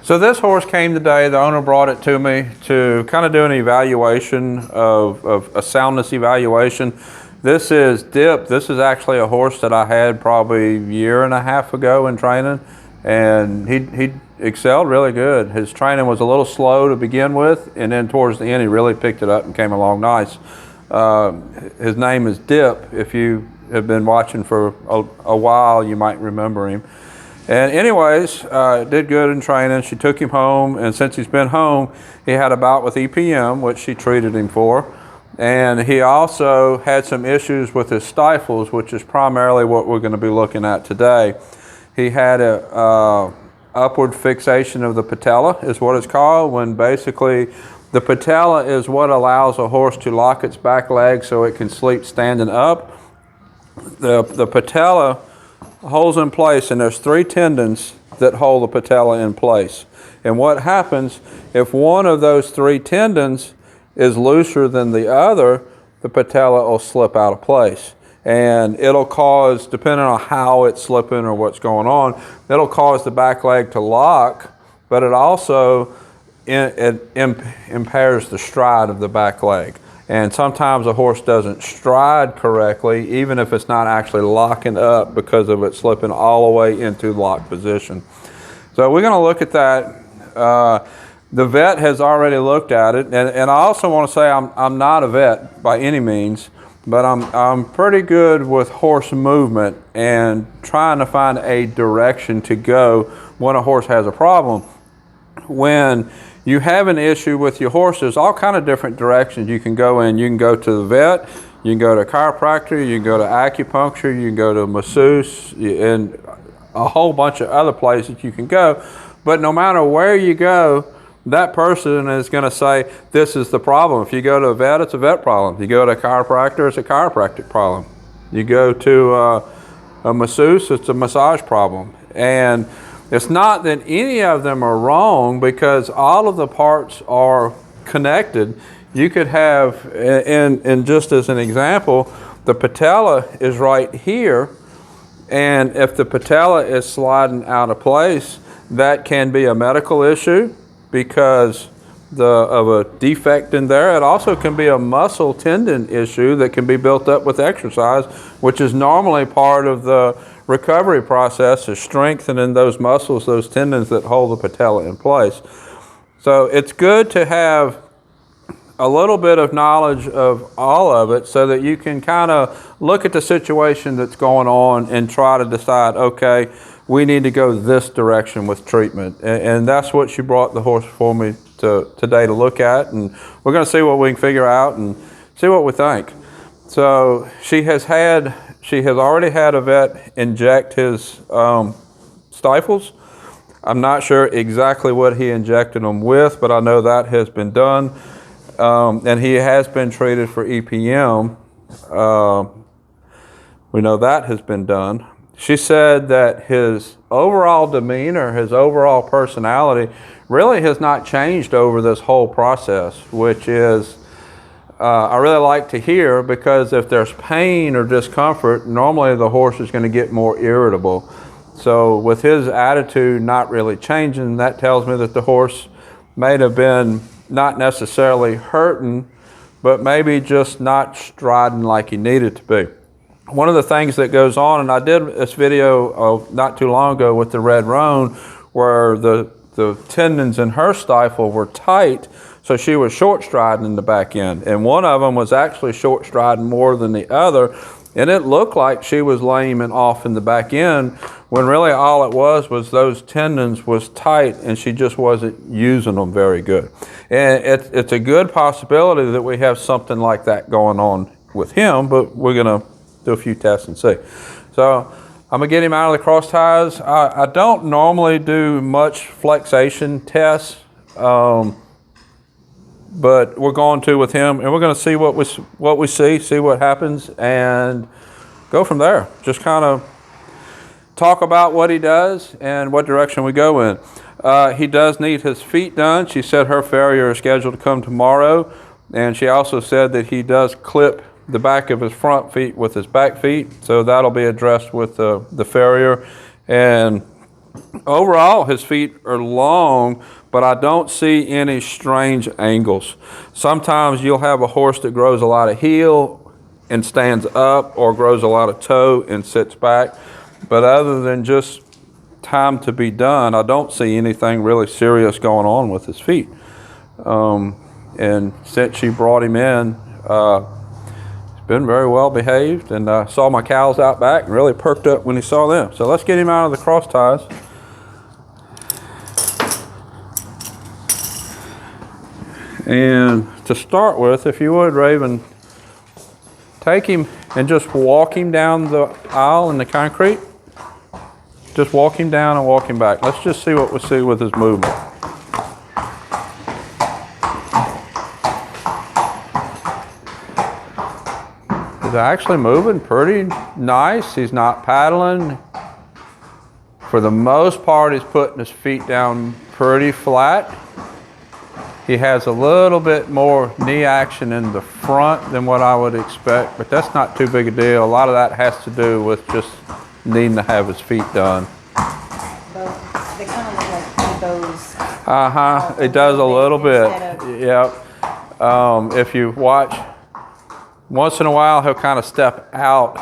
So this horse came today. The owner brought it to me to kind of do an evaluation of a soundness evaluation. This is Dip. This is actually a horse that I had probably a year and a half ago in training, and he excelled really good. His training was a little slow to begin with, and then towards the end he really picked it up and came along nice. His name is Dip. If you have been watching for a while, you might remember him. And anyways, did good in training. She took him home, and since he's been home, he had a bout with EPM, which she treated him for. And he also had some issues with his stifles, which is primarily what we're going to be looking at today. He had a upward fixation of the patella, is what it's called, when basically the patella is what allows a horse to lock its back leg so it can sleep standing up. The patella holds in place, and there's 3 tendons that hold the patella in place. And what happens if one of those 3 tendons is looser than the other, the patella will slip out of place. And it'll cause, depending on how it's slipping or what's going on, it'll cause the back leg to lock, but it also impairs the stride of the back leg. And sometimes a horse doesn't stride correctly, even if it's not actually locking up, because of it slipping all the way into lock position. So we're going to look at that. The vet has already looked at it, and I also want to say I'm not a vet by any means, but I'm pretty good with horse movement and trying to find a direction to go when a horse has a problem. When you have an issue with your horse, there's all kind of different directions you can go in. You can go to the vet, you can go to a chiropractor, you can go to acupuncture, you can go to a masseuse, and a whole bunch of other places you can go. But no matter where you go, that person is going to say, this is the problem. If you go to a vet, it's a vet problem. If you go to a chiropractor, it's a chiropractic problem. You go to a masseuse, it's a massage problem. And it's not that any of them are wrong, because all of the parts are connected. You could have, and just as an example, the patella is right here, and if the patella is sliding out of place, that can be a medical issue because of a defect in there. It also can be a muscle tendon issue that can be built up with exercise, which is normally part of the recovery process, is strengthening those muscles, those tendons that hold the patella in place. So it's good to have a little bit of knowledge of all of it so that you can kind of look at the situation that's going on and try to decide, okay, we need to go this direction with treatment. And that's what she brought the horse for me today to look at, and we're going to see what we can figure out and see what we think. So she has already had a vet inject his stifles. I'm not sure exactly what he injected them with, but I know that has been done. And he has been treated for EPM. We know that has been done. She said that his overall demeanor, his overall personality really has not changed over this whole process, which is I really like to hear, because if there's pain or discomfort, normally the horse is going to get more irritable. So with his attitude not really changing, that tells me that the horse may have been not necessarily hurting, but maybe just not striding like he needed to be. One of the things that goes on, and I did this video not too long ago with the red roan, where the tendons in her stifle were tight, so she was short striding in the back end. And one of them was actually short striding more than the other, and it looked like she was lame and off in the back end, when really all it was those tendons was tight and she just wasn't using them very good. And it's a good possibility that we have something like that going on with him, but we're going to do a few tests and see. So I'm going to get him out of the cross ties. I don't normally do much flexation tests, but we're going to with him, and we're going to see what we see what happens, and go from there. Just kind of talk about what he does and what direction we go in. He does need his feet done. She said her farrier is scheduled to come tomorrow, and she also said that he does clip the back of his front feet with his back feet, so that'll be addressed with the farrier. And Overall, his feet are long, but I don't see any strange angles. Sometimes you'll have a horse that grows a lot of heel and stands up, or grows a lot of toe and sits back. But other than just time to be done, I don't see anything really serious going on with his feet. And since she brought him in, he's been very well behaved, and I saw my cows out back and really perked up when he saw them. So let's get him out of the cross ties. And to start with, if you would, Raven, take him and just walk him down the aisle in the concrete. Just walk him down and walk him back. Let's just see what we see with his movement. He's actually moving pretty nice. He's not paddling. For the most part, he's putting his feet down pretty flat. He has a little bit more knee action in the front than what I would expect, but that's not too big a deal. A lot of that has to do with just needing to have his feet done. They kind of look like those. It does a little bit. Yep. If you watch, once in a while he'll kind of step out.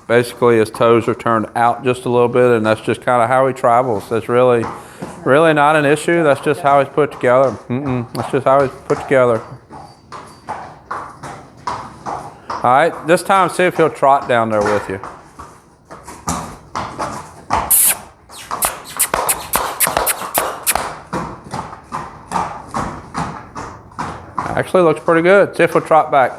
Basically his toes are turned out just a little bit, and that's just kind of how he travels. That's really not an issue. That's just how he's put together. That's just how he's put together. All right, this time see if he'll trot down there with you. Actually looks pretty good. See if he'll trot back.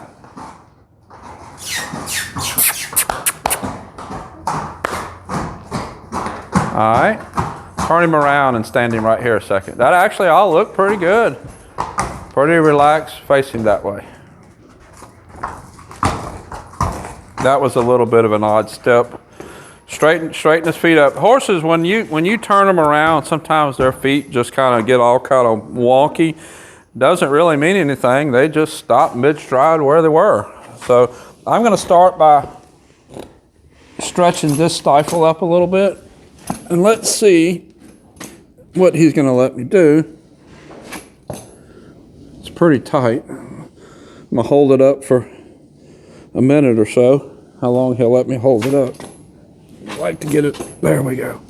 All right. Turn him around and stand him right here a second. That actually all looked pretty good. Pretty relaxed, face him that way. That was a little bit of an odd step. Straighten his feet up. Horses, when you turn them around, sometimes their feet just kind of get all kind of wonky. Doesn't really mean anything. They just stop mid-stride where they were. So I'm going to start by stretching this stifle up a little bit. And let's see what he's going to let me do. It's pretty tight. I'm going to hold it up for a minute or so. How long he'll let me hold it up. I like to get it. There we go.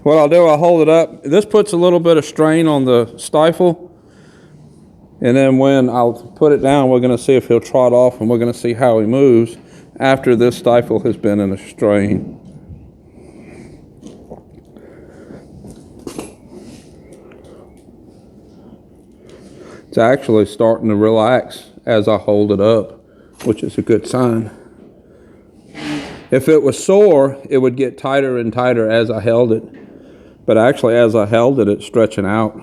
What I'll do, I'll hold it up. This puts a little bit of strain on the stifle. And then when I'll put it down, we're going to see if he'll trot off, and we're going to see how he moves after this stifle has been in a strain. It's actually starting to relax as I hold it up, which is a good sign. If it was sore, it would get tighter and tighter as I held it. But actually, as I held it, it's stretching out.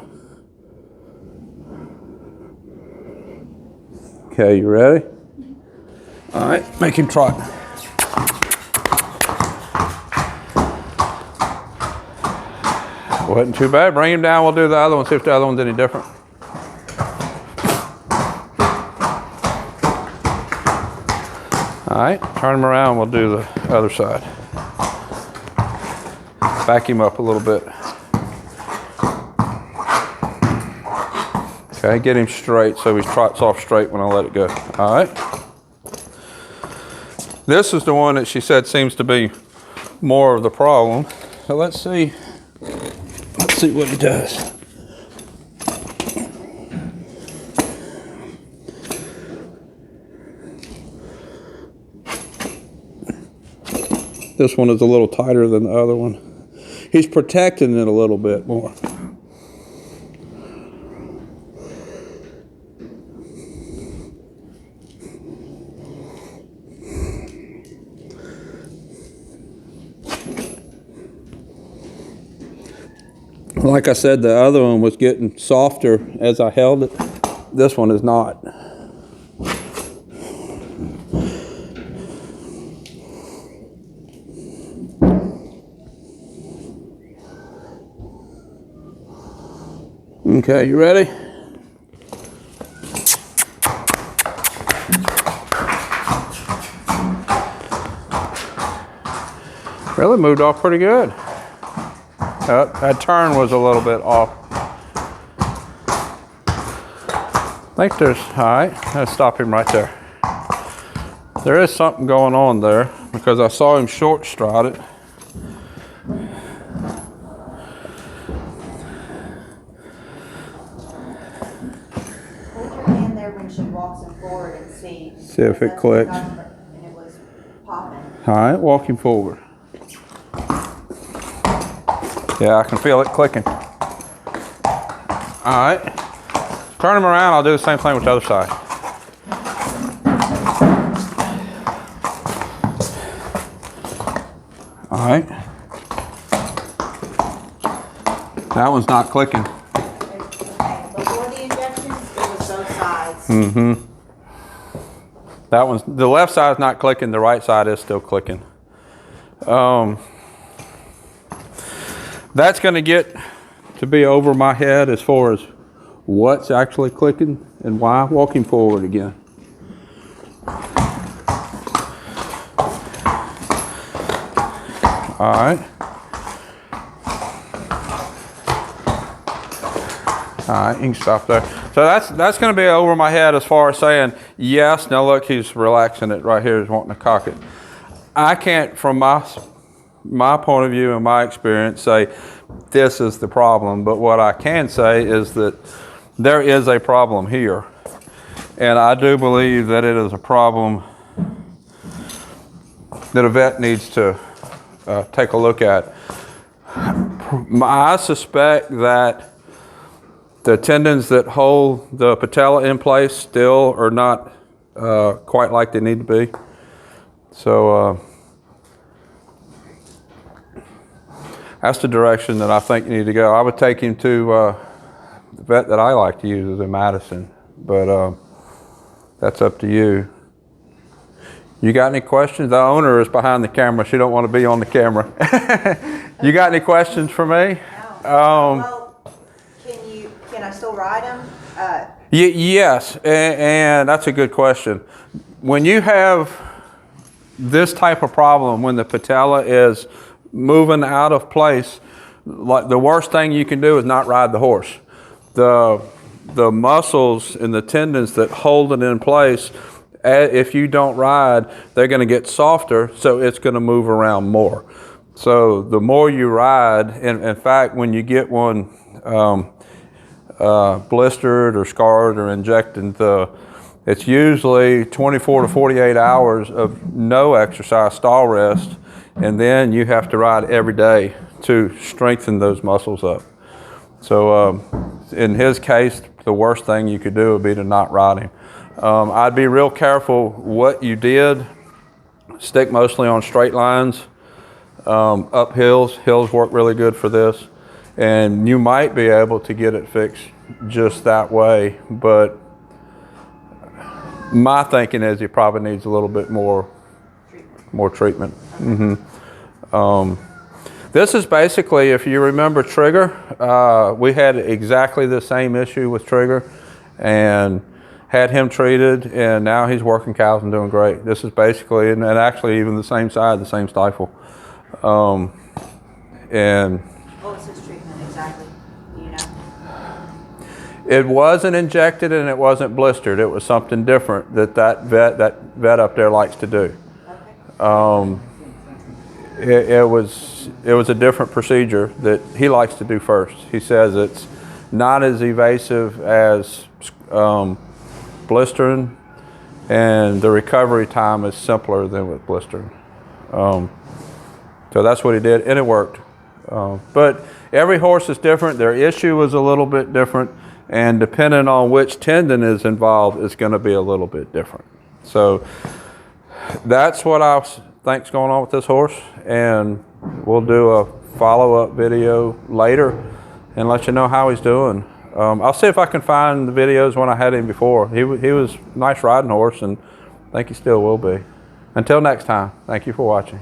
Okay, you ready? All right, make him trot. Wasn't too bad. Bring him down. We'll do the other one, see if the other one's any different. All right, turn him around, we'll do the other side. Back him up a little bit. Okay, get him straight so he trots off straight when I let it go. All right. This is the one that she said seems to be more of the problem. So let's see what he does. This one is a little tighter than the other one. He's protecting it a little bit more. Like I said, the other one was getting softer as I held it. This one is not. Okay, you ready? Really moved off pretty good. That turn was a little bit off. I think there's, all right, let's stop him right there. There is something going on there because I saw him short stride it. Hold your hand there when she walks him forward and see. See if it clicks. And it was popping. All right, walk him forward. Yeah, I can feel it clicking. All right, turn him around. I'll do the same thing with the other side. All right. That one's not clicking. Okay. Before the injection, it was both sides. Mm-hmm. That one's, the left side's not clicking, the right side is still clicking. That's gonna get to be over my head as far as what's actually clicking and why. Walking forward again. All right. All right, you can stop there. So that's going to be over my head as far as saying yes. Now look, he's relaxing it right here. He's wanting to cock it. I can't, from my point of view and my experience, say this is the problem. But what I can say is that there is a problem here, and I do believe that it is a problem that a vet needs to take a look at. I suspect that the tendons that hold the patella in place still are not quite like they need to be. So that's the direction that I think you need to go. I would take him to the vet that I like to use is in Madison, but that's up to you. You got any questions? The owner is behind the camera. She don't want to be on the camera. You got any questions for me? Well, can I still ride him? Yes, and that's a good question. When you have this type of problem, when the patella is moving out of place, like the worst thing you can do is not ride the horse. The muscles and the tendons that hold it in place, if you don't ride, they're going to get softer, so it's going to move around more. So the more you ride, and in fact, when you get one blistered or scarred or injected, it's usually 24 to 48 hours of no exercise, stall rest, and then you have to ride every day to strengthen those muscles up. So in his case, the worst thing you could do would be to not ride him. I'd be real careful what you did. Stick mostly on straight lines, up hills. Hills work really good for this. And you might be able to get it fixed just that way, but my thinking is he probably needs a little bit more treatment. Mm-hmm. This is basically, if you remember Trigger, we had exactly the same issue with Trigger and had him treated, and now he's working cows and doing great. This is basically, and actually even the same side, the same stifle. And What was his treatment exactly? Do you know? it wasn't injected and it wasn't blistered. It was something different that vet up there likes to do. Okay. It was a different procedure that he likes to do first. He says it's not as evasive as blistering, and the recovery time is simpler than with blistering. So that's what he did, and it worked. But every horse is different. Their issue is a little bit different, and depending on which tendon is involved, it's going to be a little bit different. So that's what I think's going on with this horse, and we'll do a follow-up video later and let you know how he's doing. I'll see if I can find the videos when I had him before. He was a nice riding horse, and I think he still will be. Until next time, thank you for watching.